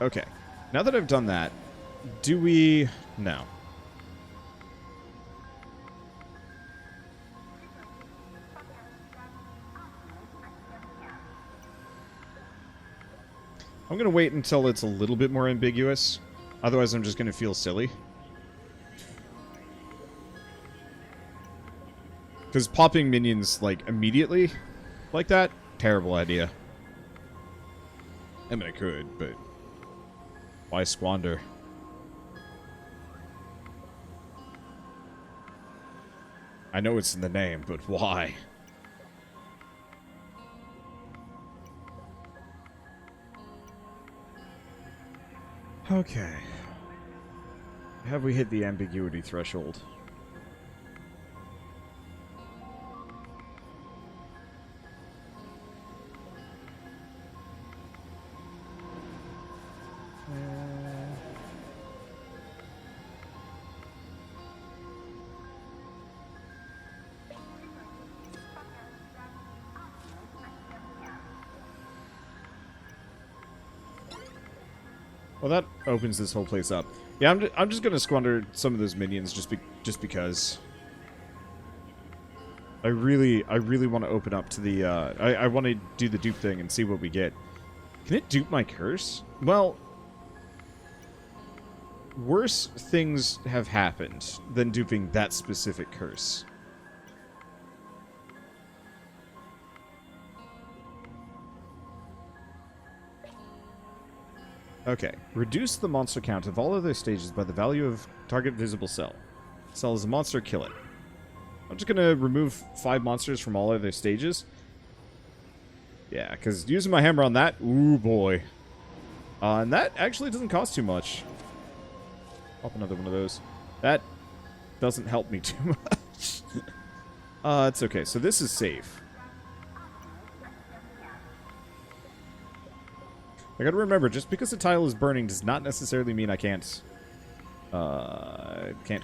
Okay. Now that I've done that, do we... No. I'm going to wait until it's a little bit more ambiguous. Otherwise, I'm just going to feel silly. Because popping minions, like, immediately like that, terrible idea. I mean, I could, but why squander? I know it's in the name, but why? Okay. Have we hit the ambiguity threshold? Well, that opens this whole place up. Yeah, I'm just gonna squander some of those minions just because. I really want to open up to the. I want to do the dupe thing and see what we get. Can it dupe my curse? Well, worse things have happened than duping that specific curse. Okay. Reduce the monster count of all other stages by the value of target visible cell. Cell is a monster, kill it. I'm just gonna remove 5 monsters from all other stages. Yeah, because using my hammer on that, ooh boy. And that actually doesn't cost too much. Pop another one of those. That doesn't help me too much. It's okay. So this is safe. I gotta remember, just because the tile is burning does not necessarily mean I can't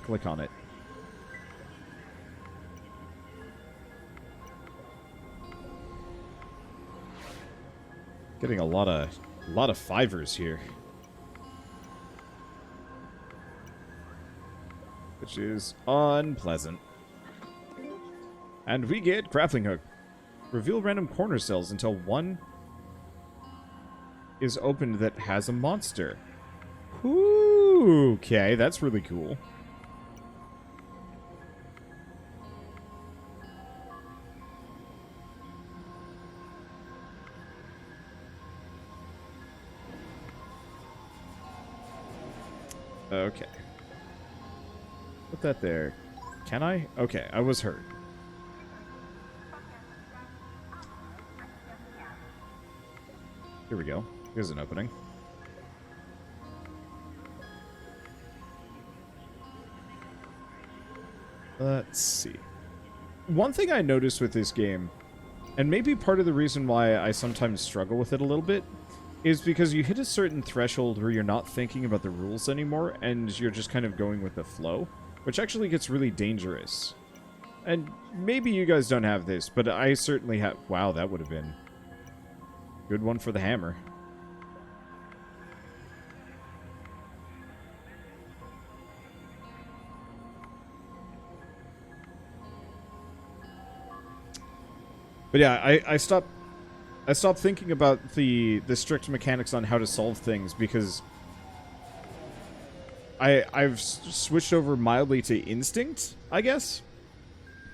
click on it. Getting a lot of fivers here. Which is unpleasant. And we get grappling hook. Reveal random corner cells until one is opened that has a monster. Ooh, okay, that's really cool. Okay. Put that there. Can I? Okay, I was hurt. Here we go. Here's an opening. Let's see. One thing I noticed with this game, and maybe part of the reason why I sometimes struggle with it a little bit, is because you hit a certain threshold where you're not thinking about the rules anymore, and you're just kind of going with the flow, which actually gets really dangerous. And maybe you guys don't have this, but I certainly have. Wow, that would have been a good one for the hammer. But yeah, I stopped thinking about the strict mechanics on how to solve things because I've switched over mildly to instinct, I guess,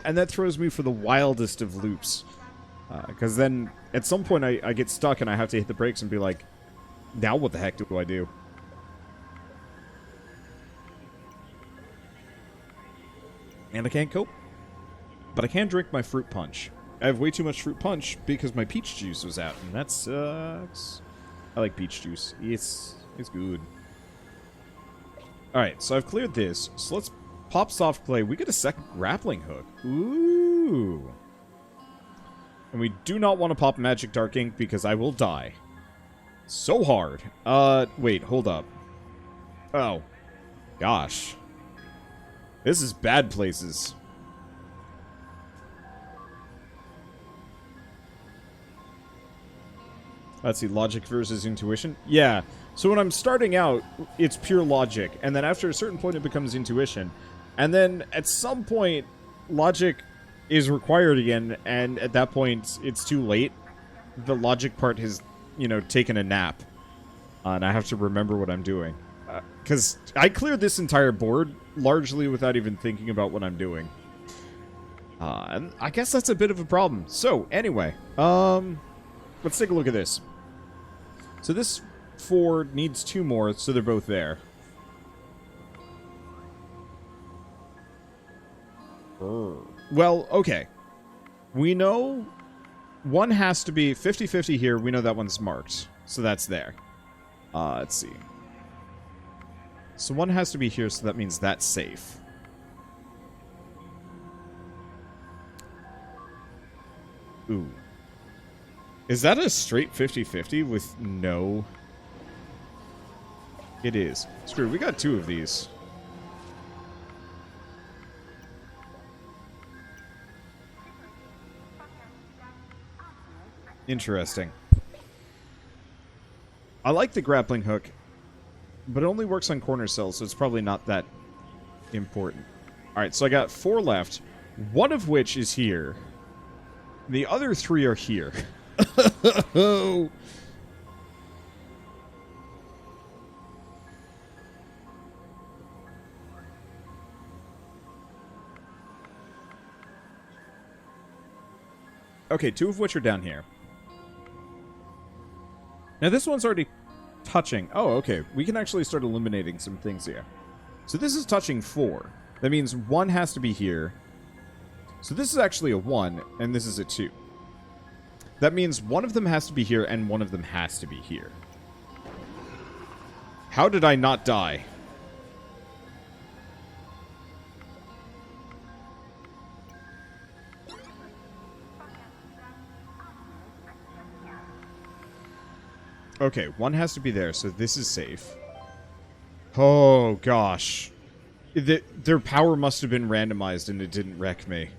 and that throws me for the wildest of loops. Because then at some point I get stuck and I have to hit the brakes and be like, now what the heck do I do? And I can't cope, but I can drink my fruit punch. I have way too much fruit punch because my peach juice was out, and that sucks. I like peach juice. It's good. Alright, so I've cleared this. So let's pop soft play. We get a second grappling hook. Ooh. And we do not want to pop magic dark ink because I will die. So hard. Wait, hold up. Oh. Gosh. This is bad places. Let's see, logic versus intuition. Yeah, So when I'm starting out, it's pure logic, and then after a certain point it becomes intuition. And then at some point, logic is required again, and at that point, it's too late. The logic part has, you know, taken a nap. And I have to remember what I'm doing. Because I cleared this entire board largely without even thinking about what I'm doing. And I guess that's a bit of a problem. So, anyway, let's take a look at this. So this 4 needs 2 more, so they're both there. Well, okay. We know one has to be 50-50 here. We know that one's marked, so that's there. Let's see. So one has to be here, so that means that's safe. Ooh. Is that a straight 50-50 with no... It is. Screw, we got 2 of these. Interesting. I like the grappling hook, but it only works on corner cells, so it's probably not that important. Alright, so I got 4 left, one of which is here. The other 3 are here. Okay, 2 of which are down here. Now this one's already touching. Oh, okay. We can actually start eliminating some things here. So this is touching 4. That means 1 has to be here. So this is actually a 1, and this is a 2. That means one of them has to be here, and one of them has to be here. How did I not die? Okay, 1 has to be there, so this is safe. Oh, gosh. Their power must have been randomized, and it didn't wreck me.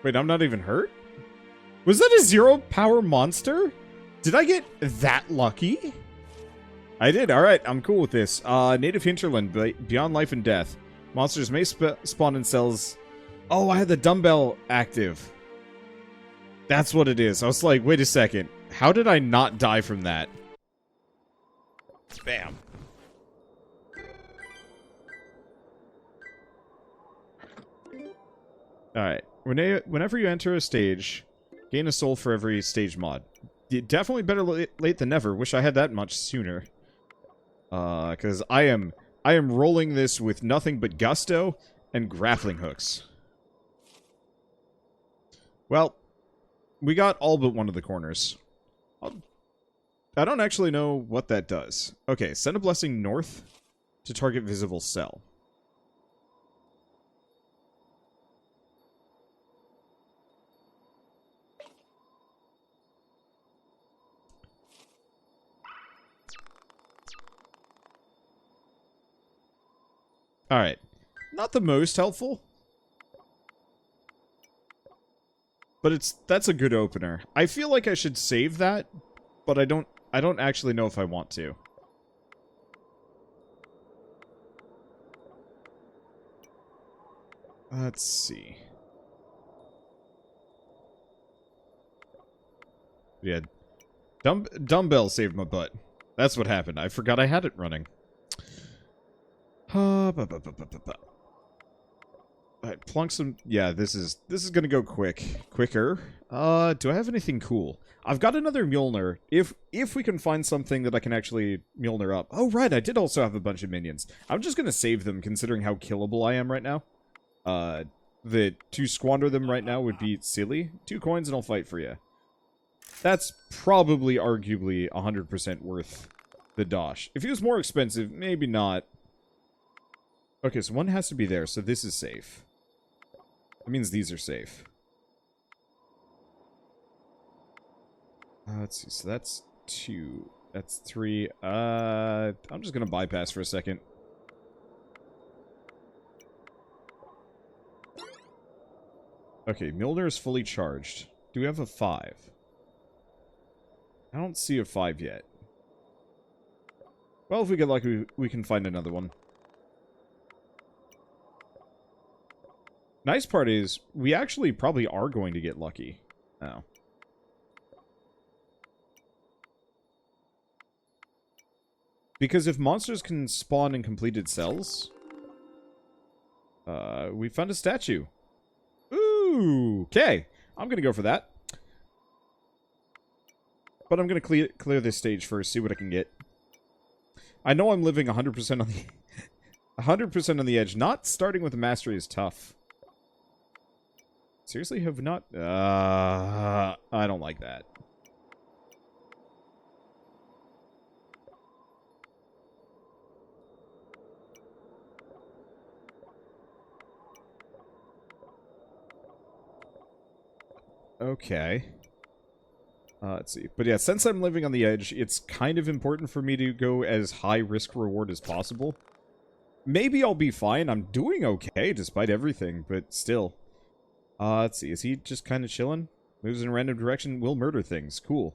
Wait, I'm not even hurt? Was that a 0 power monster? Did I get that lucky? I did. Alright, I'm cool with this. Native Hinterland, Beyond Life and Death. Monsters may spawn in cells. Oh, I had the dumbbell active. That's what it is. I was like, wait a second. How did I not die from that? Bam. Alright. Whenever you enter a stage, gain a soul for every stage mod. Definitely better late than never. Wish I had that much sooner. Because I am rolling this with nothing but gusto and grappling hooks. Well, we got all but one of the corners. I don't actually know what that does. Okay, send a blessing north to target visible cell. Alright. Not the most helpful. But that's a good opener. I feel like I should save that, but I don't actually know if I want to. Let's see. Yeah. Dumbbell saved my butt. That's what happened. I forgot I had it running. Alright, plunk some... Yeah, this is gonna go quicker. Do I have anything cool? I've got another Mjolnir. If we can find something that I can actually Mjolnir up. Oh, right, I did also have a bunch of minions. I'm just gonna save them, considering how killable I am right now. To squander them right now would be silly. 2 coins and I'll fight for you. That's probably, arguably, 100% worth the dosh. If he was more expensive, maybe not. Okay, so 1 has to be there, so this is safe. That means these are safe. Let's see, so that's 2. That's 3. I'm just gonna bypass for a second. Okay, Mjolnir is fully charged. Do we have a 5? I don't see a 5 yet. Well, if we get lucky, we can find another one. Nice part is, we actually probably are going to get lucky. Oh. Because if monsters can spawn in completed cells... we found a statue. Ooh, okay. I'm gonna go for that. But I'm gonna clear this stage first, see what I can get. I know I'm living 100% on the... 100% on the edge. Not starting with a mastery is tough. Seriously, have not... I don't like that. Okay. Let's see. But yeah, since I'm living on the edge, it's kind of important for me to go as high risk reward as possible. Maybe I'll be fine. I'm doing okay despite everything, but still. Let's see. Is he just kind of chilling? Moves in a random direction, will murder things. Cool.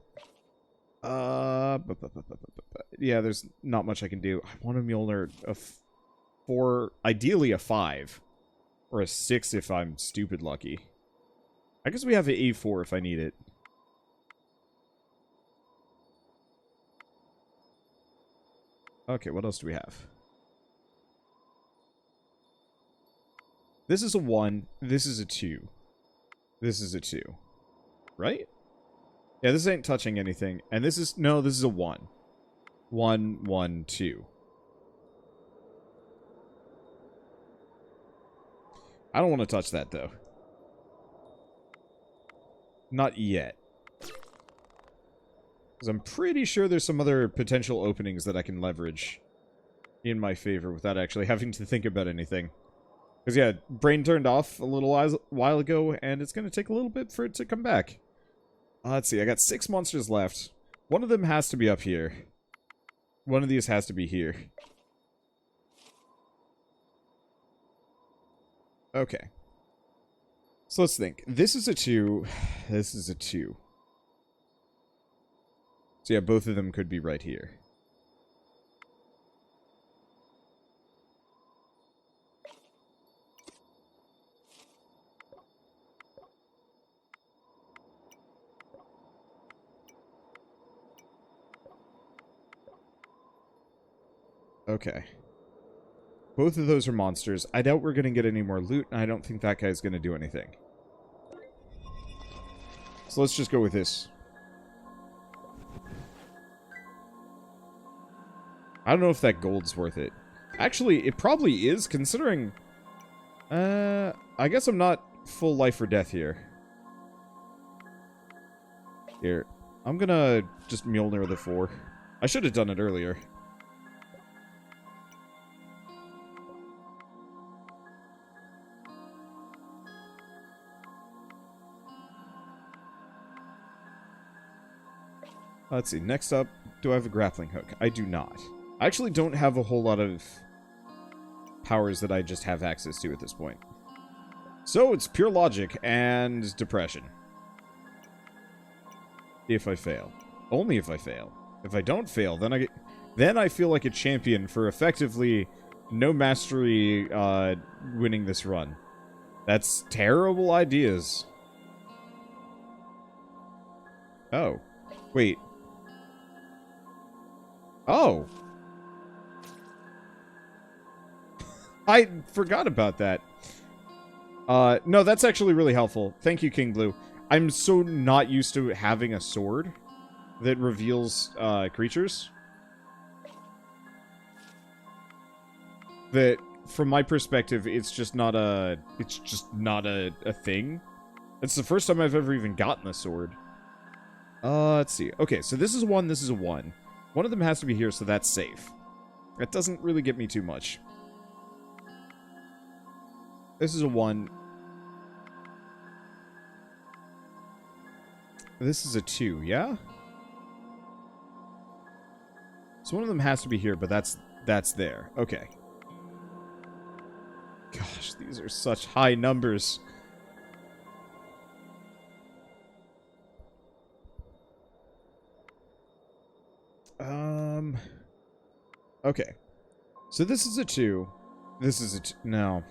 Yeah, there's not much I can do. I want a Mjolnir a 4, ideally a 5. Or a 6 if I'm stupid lucky. I guess we have an A4 if I need it. Okay, what else do we have? This is a 1. This is a 2. This is a 2. Right? Yeah, this ain't touching anything. And this is... No, this is a 1. 1, 1, 2. I don't want to touch that, though. Not yet. Because I'm pretty sure there's some other potential openings that I can leverage in my favor without actually having to think about anything. Because, yeah, brain turned off a little while ago, and it's going to take a little bit for it to come back. Let's see, I got 6 monsters left. One of them has to be up here. One of these has to be here. Okay. So let's think. This is a 2. This is a 2. So yeah, both of them could be right here. Okay. Both of those are monsters. I doubt we're going to get any more loot, and I don't think that guy's going to do anything. So let's just go with this. I don't know if that gold's worth it. Actually, it probably is, considering... I guess I'm not full life or death here. Here. I'm gonna just Mjolnir the 4. I should have done it earlier. Let's see, next up, do I have a grappling hook? I do not. I actually don't have a whole lot of powers that I just have access to at this point. So it's pure logic and depression. If I fail. Only if I fail. If I don't fail, then I feel like a champion for effectively no mastery winning this run. That's terrible ideas. Oh. Wait. Oh. I forgot about that. No, that's actually really helpful. Thank you, King Blue. I'm so not used to having a sword that reveals creatures. That, from my perspective, it's just not a thing. It's the first time I've ever even gotten a sword. Let's see. Okay, so this is 1, this is a 1. One of them has to be here, so that's safe. That doesn't really get me too much. This is a 1. This is a 2, yeah? So one of them has to be here, but that's there. Okay. Gosh, these are such high numbers. Okay. So this is a 2. This is a no.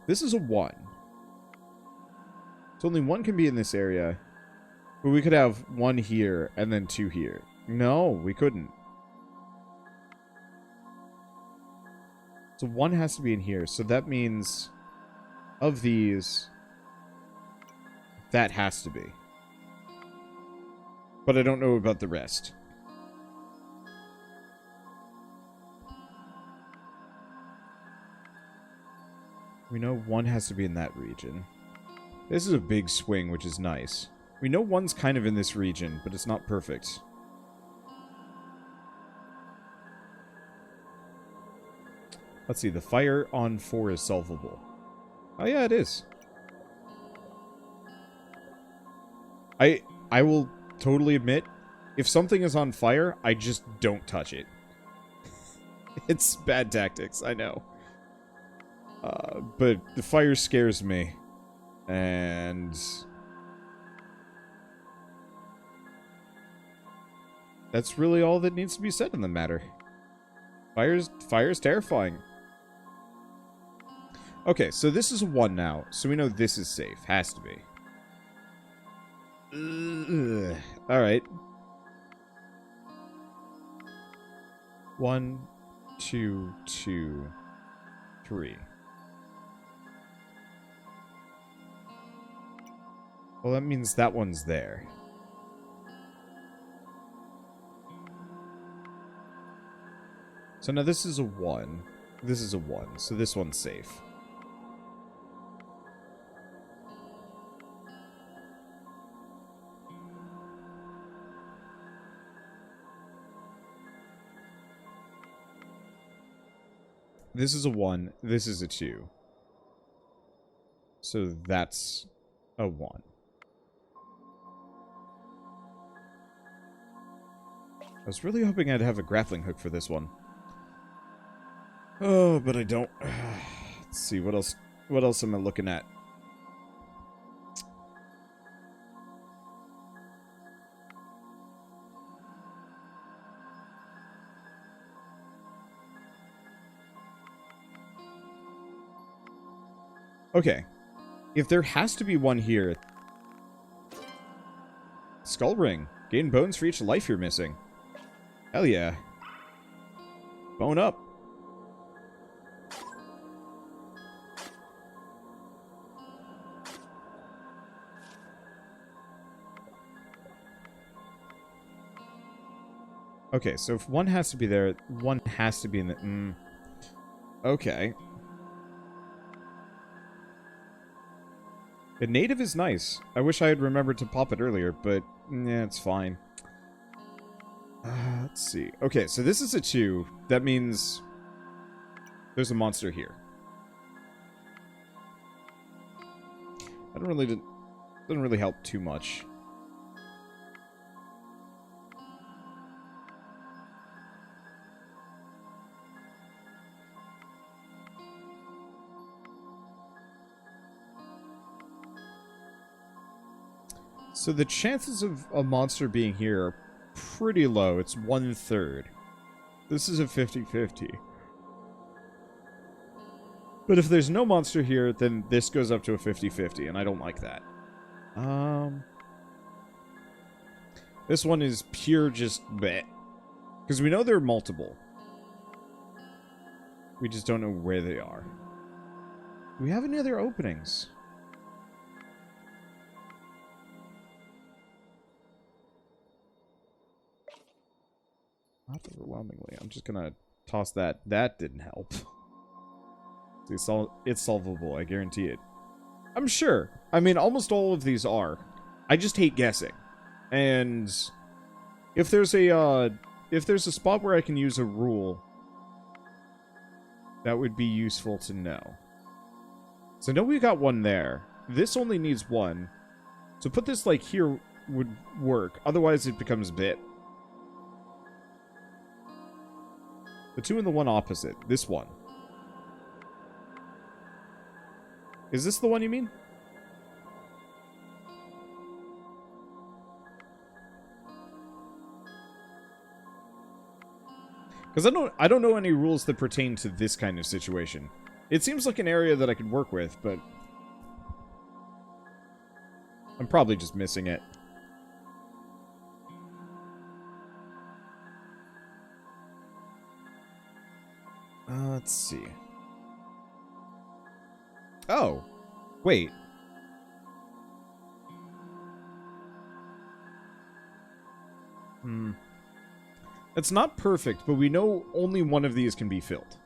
This is a 1. So only 1 can be in this area. But we could have 1 here and then 2 here. No, we couldn't. So 1 has to be in here. So that means of these, that has to be. But I don't know about the rest. We know 1 has to be in that region. This is a big swing, which is nice. We know 1's kind of in this region, but it's not perfect. Let's see, the fire on 4 is solvable. Oh yeah, it is. I will totally admit, if something is on fire, I just don't touch it. It's bad tactics, I know. But the fire scares me. And that's really all that needs to be said in the matter. Fire's terrifying. Okay, so this is a 1 now, so we know this is safe. Has to be. Alright. 1, 2, 2, 3. Well, that means that one's there. So now this is a 1. This is a 1, so this one's safe. This is a 1. This is a 2. So that's a 1. I was really hoping I'd have a grappling hook for this one. Oh, but I don't. Let's see, what else am I looking at? Okay. If there has to be 1 here... Skull ring. Gain bones for each life you're missing. Hell yeah. Bone up. Okay, so if 1 has to be there, 1 has to be in the... Okay. The native is nice. I wish I had remembered to pop it earlier, but yeah, it's fine. Let's see. Okay, so this is a 2. That means there's a monster here. That doesn't really help too much. So the chances of a monster being here are pretty low. It's 1/3. This is a 50-50. But if there's no monster here, then this goes up to a 50-50, and I don't like that. This one is pure just bleh. Because we know there are multiple. We just don't know where they are. Do we have any other openings? Not overwhelmingly. I'm just gonna toss that. That didn't help. It's solvable, I guarantee it. I'm sure. I mean, almost all of these are. I just hate guessing. And if there's a spot where I can use a rule, that would be useful to know. So I know we got 1 there. This only needs 1. So put this like here would work. Otherwise it becomes bit. The 2 and the 1 opposite. This one. Is this the one you mean? Because I don't know any rules that pertain to this kind of situation. It seems like an area that I could work with, but I'm probably just missing it. Let's see. Oh, wait. It's not perfect, but we know only one of these can be filled.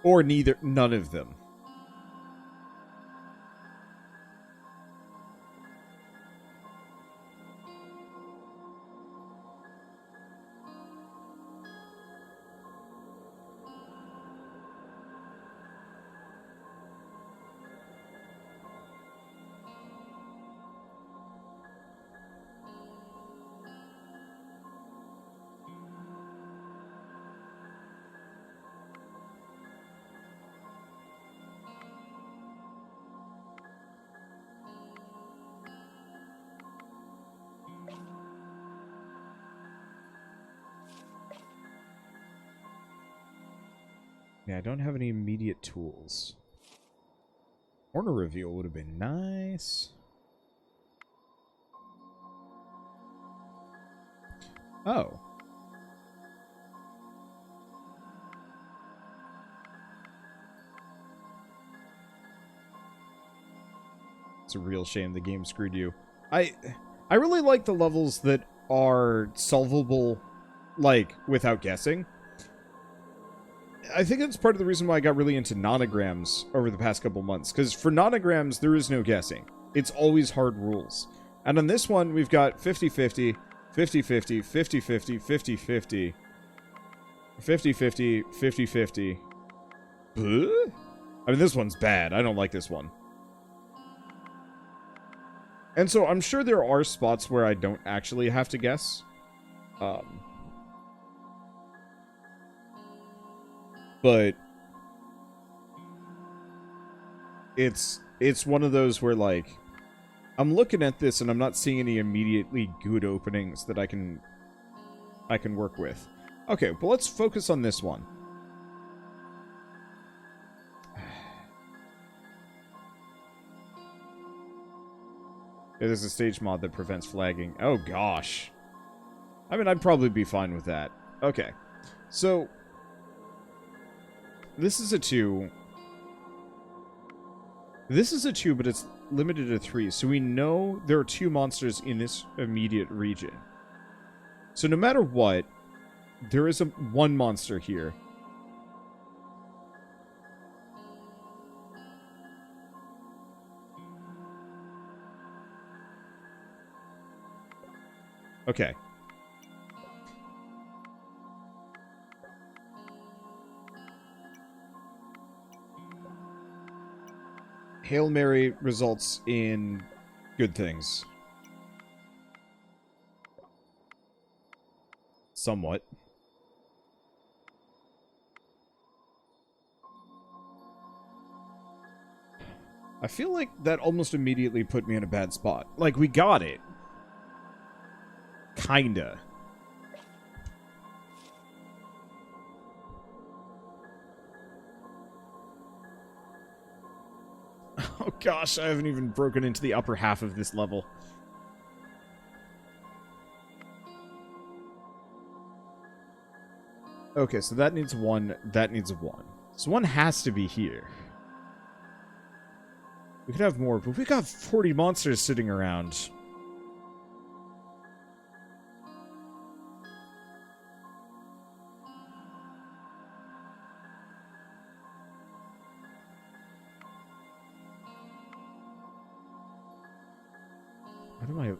Or none of them. Yeah, I don't have any immediate tools. Corner reveal would have been nice. Oh. It's a real shame the game screwed you. I really like the levels that are solvable, like, without guessing. I think that's part of the reason why I got really into nonograms over the past couple months. Because for nonograms, there is no guessing. It's always hard rules. And on this one, we've got 50-50, 50-50, 50-50, 50-50, 50-50, 50-50. I mean, this one's bad. I don't like this one. And so I'm sure there are spots where I don't actually have to guess. But it's one of those where, like, I'm looking at this and I'm not seeing any immediately good openings that I can work with. Okay, well, let's focus on this one. There's a stage mod that prevents flagging. Oh, gosh. I mean, I'd probably be fine with that. Okay. So, this is a 2. This is a 2, but it's limited to 3. So we know there are 2 monsters in this immediate region. So no matter what, there is one monster here. Okay. Hail Mary results in good things. Somewhat. I feel like that almost immediately put me in a bad spot. Like, we got it. Kinda. Oh gosh, I haven't even broken into the upper half of this level. Okay, so that needs 1, that needs a 1. So 1 has to be here. We could have more, but we got 40 monsters sitting around. What am I...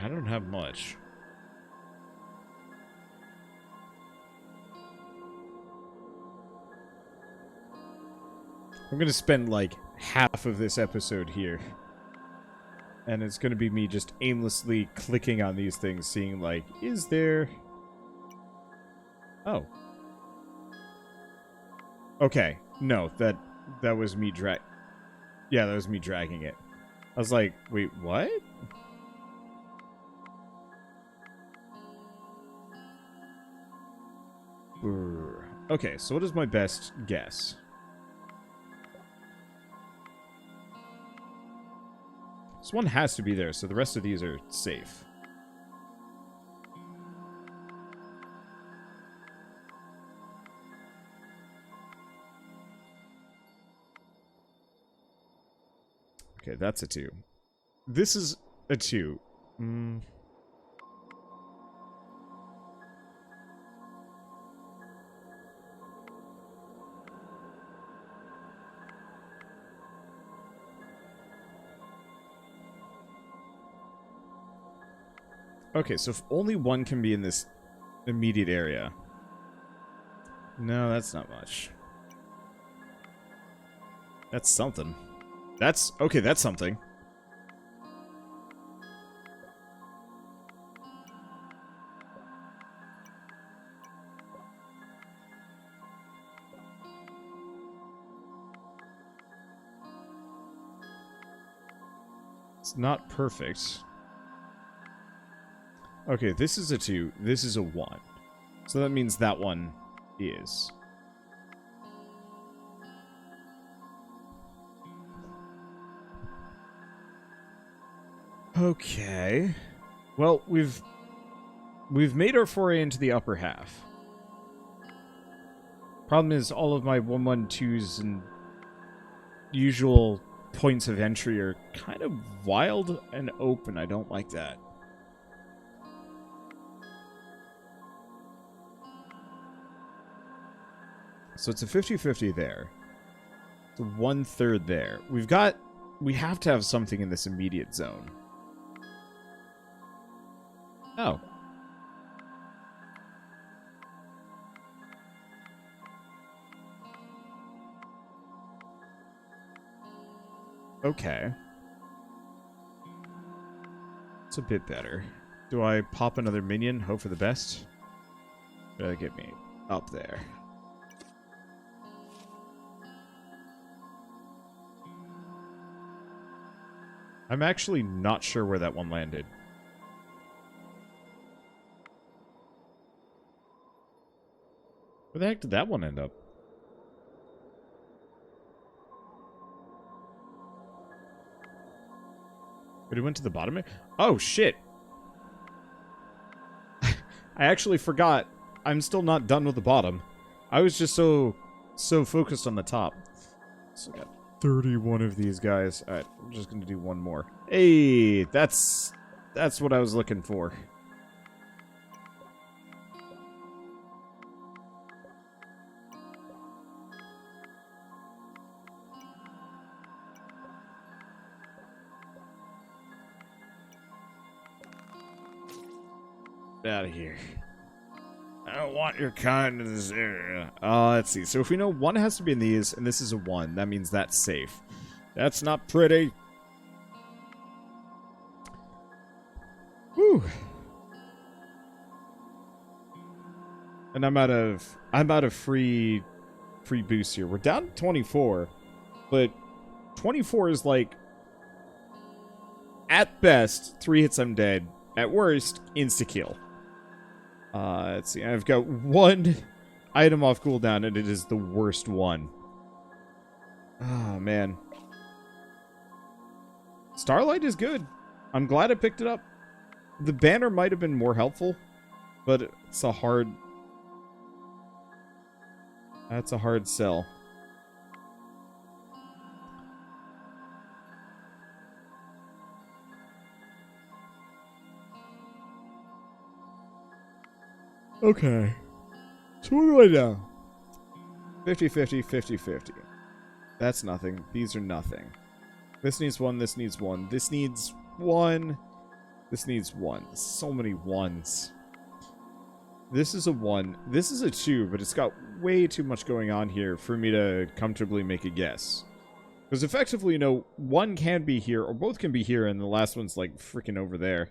I don't have much. I'm gonna spend like half of this episode here. And it's gonna be me just aimlessly clicking on these things, seeing like, is there... Oh. Okay. No, that was me Yeah, that was me dragging it. I was like, wait, what? Okay, so what is my best guess? This one has to be there, so the rest of these are safe. Okay, that's a 2. This is a 2. Okay, so if only one can be in this immediate area. No, that's not much. That's something. Okay, that's something. It's not perfect. Okay, this is a 2. This is a 1. So that means that one is. Okay. Well, we've made our foray into the upper half. Problem is, all of my 112s and usual points of entry are kind of wild and open. I don't like that. So it's a 50-50 there. It's a 1/3 there. We have to have something in this immediate zone. Oh. Okay. It's a bit better. Do I pop another minion? Hope for the best? That'll get me up there. I'm actually not sure where that one landed. Where the heck did that one end up? But it went to the bottom? Oh, shit! I actually forgot. I'm still not done with the bottom. I was just so focused on the top. So I got 31 of these guys. Alright, I'm just gonna do one more. Hey, that's what I was looking for. Get out of here. I don't want your kind in this area. Let's see. So if we know one has to be in these, and this is a 1, that means that's safe. That's not pretty. Whew. And I'm out of free boosts here. We're down to 24, but 24 is like, at best, 3 hits I'm dead. At worst, insta-kill. Let's see. I've got 1 item off cooldown, and it is the worst one. Oh, man. Starlight is good. I'm glad I picked it up. The banner might have been more helpful, but it's a hard... That's a hard sell. Okay. So what do I do? 50-50, 50-50. That's nothing. These are nothing. This needs 1, this needs 1. This needs 1. This needs 1. So many 1s. This is a 1. This is a 2, but it's got way too much going on here for me to comfortably make a guess. Because effectively, you know, 1 can be here, or both can be here, and the last one's like freaking over there.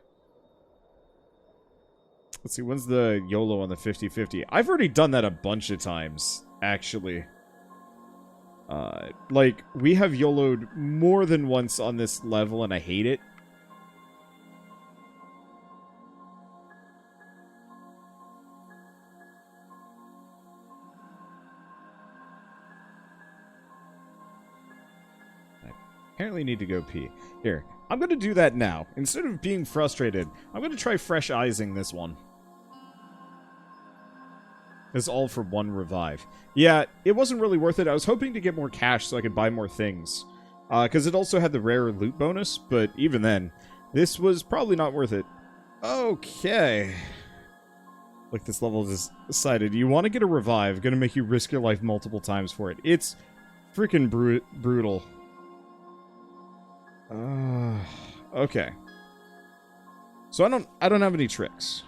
Let's see, when's the YOLO on the 50-50? I've already done that a bunch of times, actually. Like, we have YOLO'd more than once on this level, and I hate it. I apparently need to go pee. Here, I'm going to do that now. Instead of being frustrated, I'm going to try fresh eyesing this one. It's all for one revive. Yeah, it wasn't really worth it. I was hoping to get more cash so I could buy more things. Because it also had the rare loot bonus, but even then, this was probably not worth it. Okay. Like this level is decided. You want to get a revive, gonna make you risk your life multiple times for it. It's freaking brutal. Okay. So I don't have any tricks.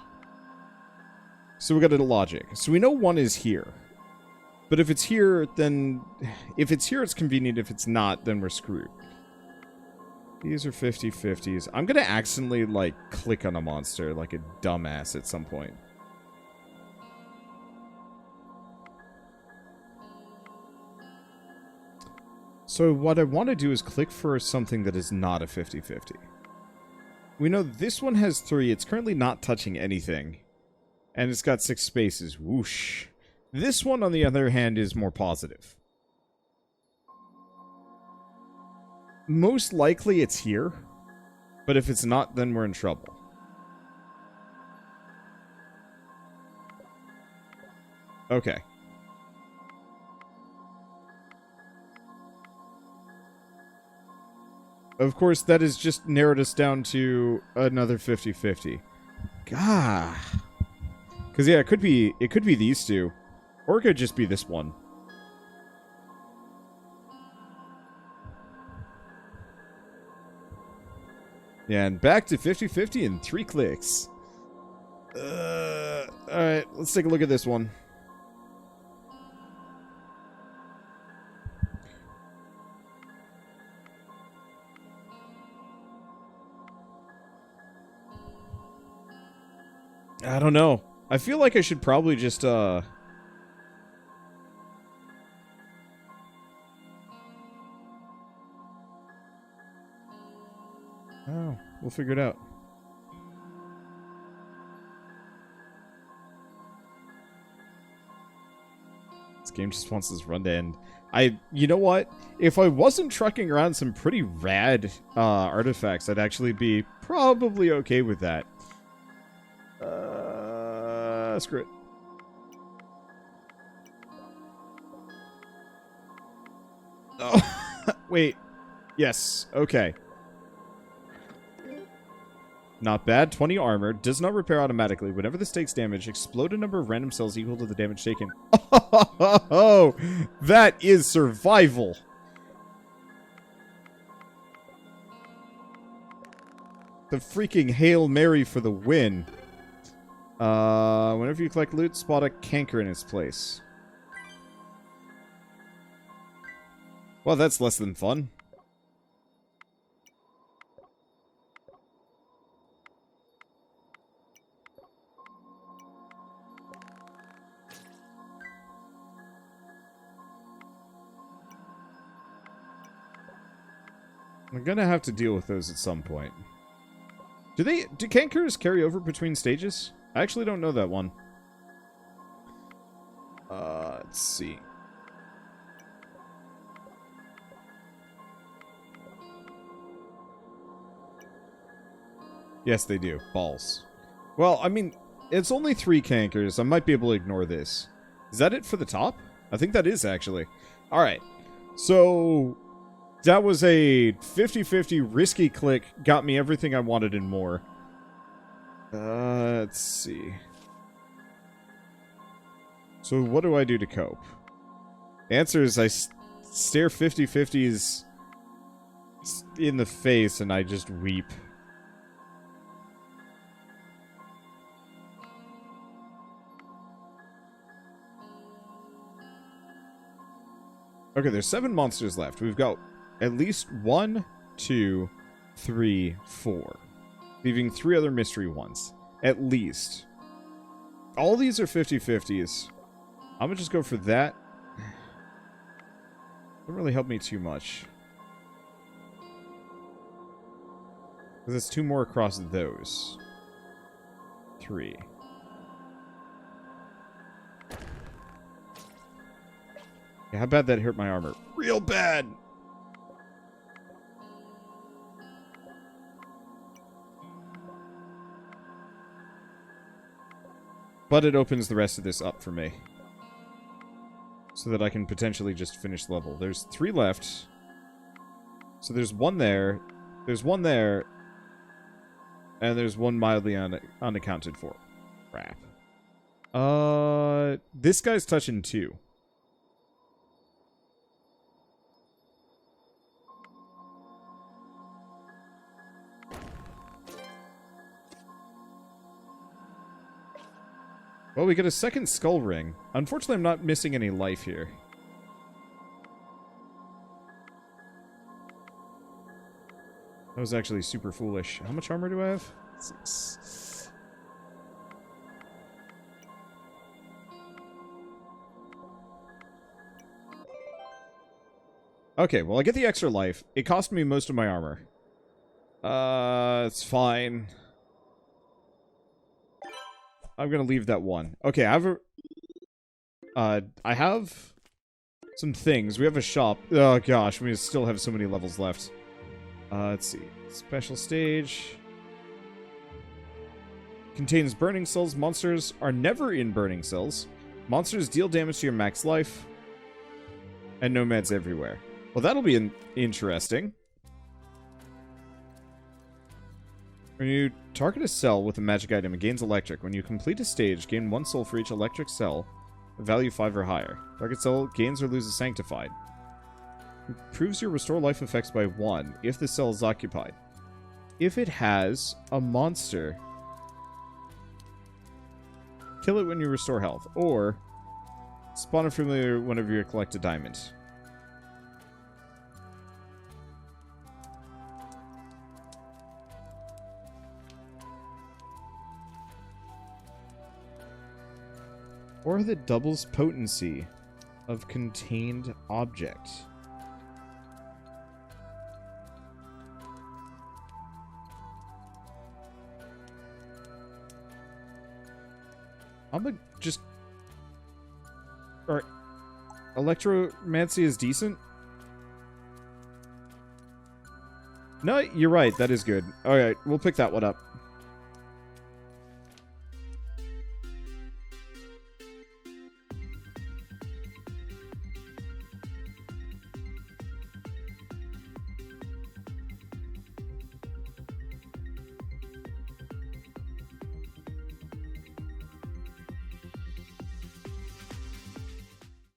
So we got a logic. So we know one is here. But if it's here, then... If it's here, it's convenient. If it's not, then we're screwed. These are 50-50s. I'm gonna accidentally, like, click on a monster like a dumbass at some point. So what I want to do is click for something that is not a 50-50. We know this one has 3. It's currently not touching anything. And it's got 6 spaces. Whoosh. This one, on the other hand, is more positive. Most likely it's here. But if it's not, then we're in trouble. Okay. Of course, that has just narrowed us down to another 50-50. Gah. Because, yeah, it could be these two. Or it could just be this one. Yeah, and back to 50-50 in 3 clicks. Alright, let's take a look at this one. I don't know. I feel like I should probably just, Oh, we'll figure it out. This game just wants this run to end. You know what? If I wasn't trucking around some pretty rad, artifacts, I'd actually be probably okay with that. Screw it. Oh, wait. Yes, okay. Not bad. 20 armor. Does not repair automatically. Whenever this takes damage, explode a number of random cells equal to the damage taken. Oh, that is survival. The freaking Hail Mary for the win. Whenever you collect loot, spot a Canker in its place. Well, that's less than fun. I'm gonna have to deal with those at some point. Do Cankers carry over between stages? I actually don't know that one. Let's see. Yes, they do. Balls. Well, I mean, it's only 3 Cankers. I might be able to ignore this. Is that it for the top? I think that is, actually. Alright. So, that was a 50-50 risky click. Got me everything I wanted and more. Let's see. So what do I do to cope? Answer is I stare 50-50s in the face and I just weep. Okay, there's 7 monsters left. We've got at least 1, 2, 3, 4. Leaving 3 other mystery ones. At least. All these are 50-50s. I'm gonna just go for that. Doesn't really help me too much. Because it's 2 more across those. 3. Yeah, how bad that hurt my armor? Real bad! But it opens the rest of this up for me. So that I can potentially just finish the level. There's 3 left. So there's 1 there. There's 1 there. And there's 1 mildly unaccounted for. Crap. This guy's touching 2. Well, we get a second skull ring. Unfortunately, I'm not missing any life here. That was actually super foolish. How much armor do I have? 6. Okay, well, I get the extra life. It cost me most of my armor. It's fine. I'm gonna leave that 1. Okay, I have some things. We have a shop. Oh gosh, we still have so many levels left. Let's see. Special stage. Contains burning cells. Monsters are never in burning cells. Monsters deal damage to your max life. And nomads everywhere. Well, that'll be interesting. When you target a cell with a magic item, it gains electric. When you complete a stage, gain 1 soul for each electric cell, value 5 or higher. Target cell gains or loses sanctified. Improves your restore life effects by 1 if the cell is occupied. If it has a monster, kill it when you restore health. Or spawn a familiar whenever you collect a diamond. Or that doubles potency of contained object. I'm gonna just... Alright. Electromancy is decent? No, you're right. That is good. Alright, we'll pick that one up.